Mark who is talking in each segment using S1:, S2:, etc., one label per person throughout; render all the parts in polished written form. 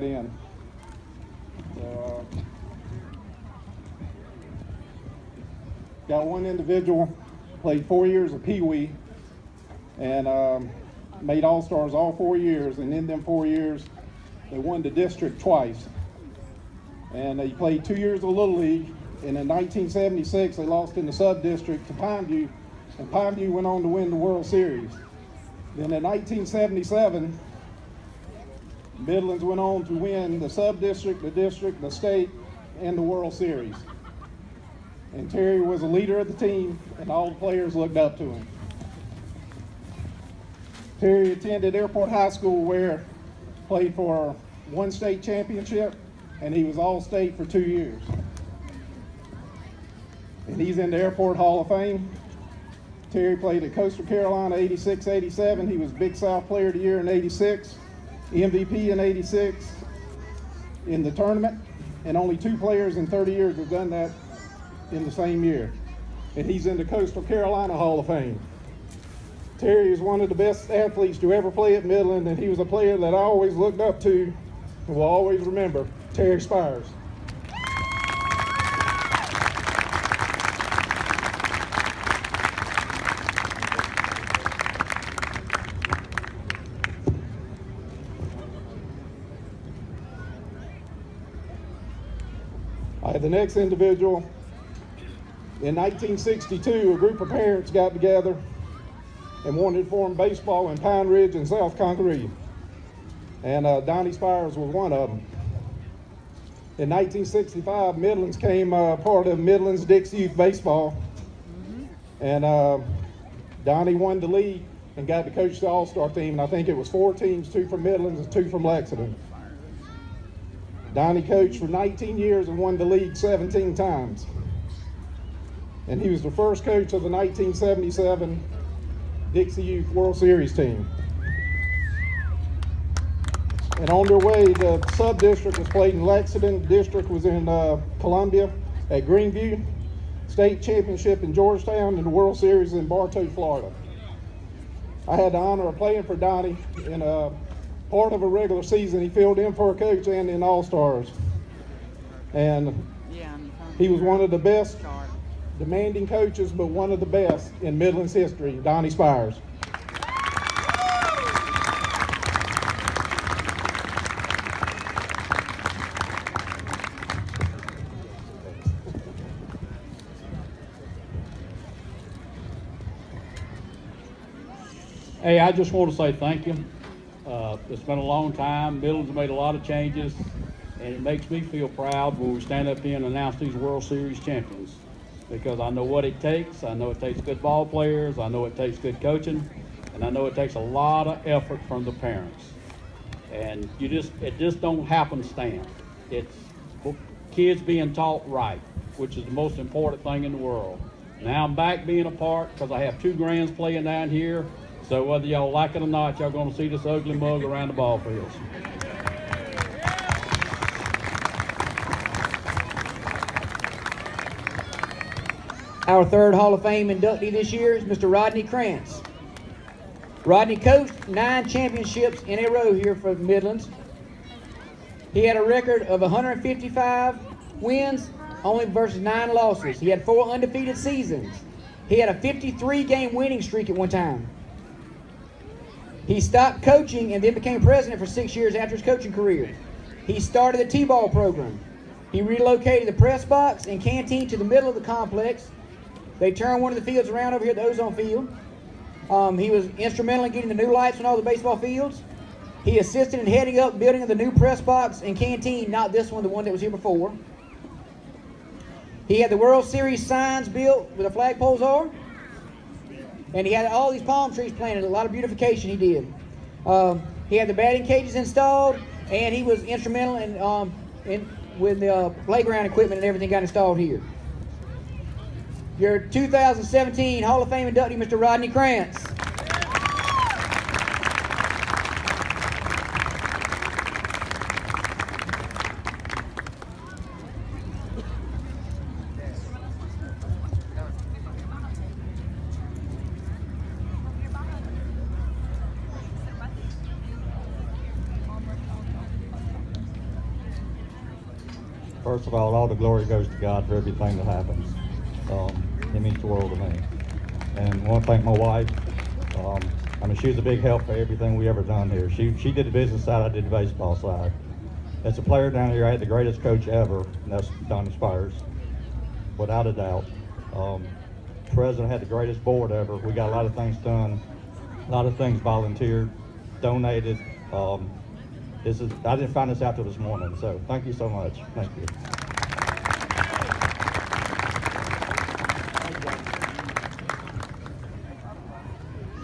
S1: in. So, got one individual, played 4 years of Pee Wee, and made All-Stars all 4 years, and in them 4 years, they won the district twice. And he played 2 years of Little League, and in 1976, they lost in the sub-district to Pineview, and Pineview went on to win the World Series. Then in 1977, Midlands went on to win the sub-district, the district, the state, and the World Series. And Terry was a leader of the team, and all the players looked up to him. Terry attended Airport High School, where he played for one state championship, and he was All-State for 2 years. And he's in the Airport Hall of Fame. Terry played at Coastal Carolina 86-87. He was Big South Player of the Year in 86, MVP in 86 in the tournament, and only 2 players in 30 years have done that in the same year. And he's in the Coastal Carolina Hall of Fame. Terry is one of the best athletes to ever play at Midland, and he was a player that I always looked up to and will always remember, Terry Spires. The next individual, in 1962, a group of parents got together and wanted to form baseball in Pine Ridge and South Congaree. And Donnie Spires was one of them. In 1965, Midlands came part of Midlands Dixie Youth Baseball. And Donnie won the league and got to coach the All-Star team. And I think it was 4 teams, 2 from Midlands and 2 from Lexington. Donnie coached for 19 years and won the league 17 times. And he was the first coach of the 1977 Dixie Youth World Series team. And on their way, the sub-district was played in Lexington, the district was in Columbia at Greenview, state championship in Georgetown, and the World Series in Bartow, Florida. I had the honor of playing for Donnie in part of a regular season. He filled in for a coach and in All-Stars. And he was one of the best demanding coaches, but one of the best in Midland's history, Donnie Spires.
S2: Hey, I just want to say thank you. It's been a long time. Midland's made a lot of changes, and it makes me feel proud when we stand up here and announce these World Series champions, because I know what it takes. I know it takes good ball players. I know it takes good coaching, and I know it takes a lot of effort from the parents. And it just don't happenstance. It's kids being taught right, which is the most important thing in the world. Now I'm back being a part because I have 2 grands playing down here. So whether y'all like it or not, y'all going to see this ugly mug around the ball fields.
S3: Our third Hall of Fame inductee this year is Mr. Rodney Krantz. Rodney coached 9 championships in a row here for Midlands. He had a record of 155 wins, only versus 9 losses. He had 4 undefeated seasons. He had a 53-game winning streak at one time. He stopped coaching and then became president for 6 years after his coaching career. He started the T-ball program. He relocated the press box and canteen to the middle of the complex. They turned one of the fields around over here at the Ozone Field. He was instrumental in getting the new lights on all the baseball fields. He assisted in heading up building of the new press box and canteen, not this one, the one that was here before. He had the World Series signs built where the flagpoles are. And he had all these palm trees planted, a lot of beautification he did. He had the batting cages installed, and he was instrumental in with the playground equipment and everything got installed here. Your 2017 Hall of Fame inductee, Mr. Rodney Krantz.
S4: First of all the glory goes to God for everything that happens. It means the world to me. And I want to thank my wife. She was a big help for everything we ever done here. She did the business side, I did the baseball side. As a player down here, I had the greatest coach ever, and that's Donnie Spires, without a doubt. President had the greatest board ever. We got a lot of things done, a lot of things volunteered, donated. I didn't find this out till this morning, so thank you so much. Thank you.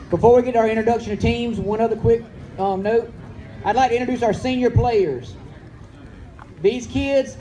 S3: Before we get to our introduction of teams, one other quick note. I'd like to introduce our senior players. These kids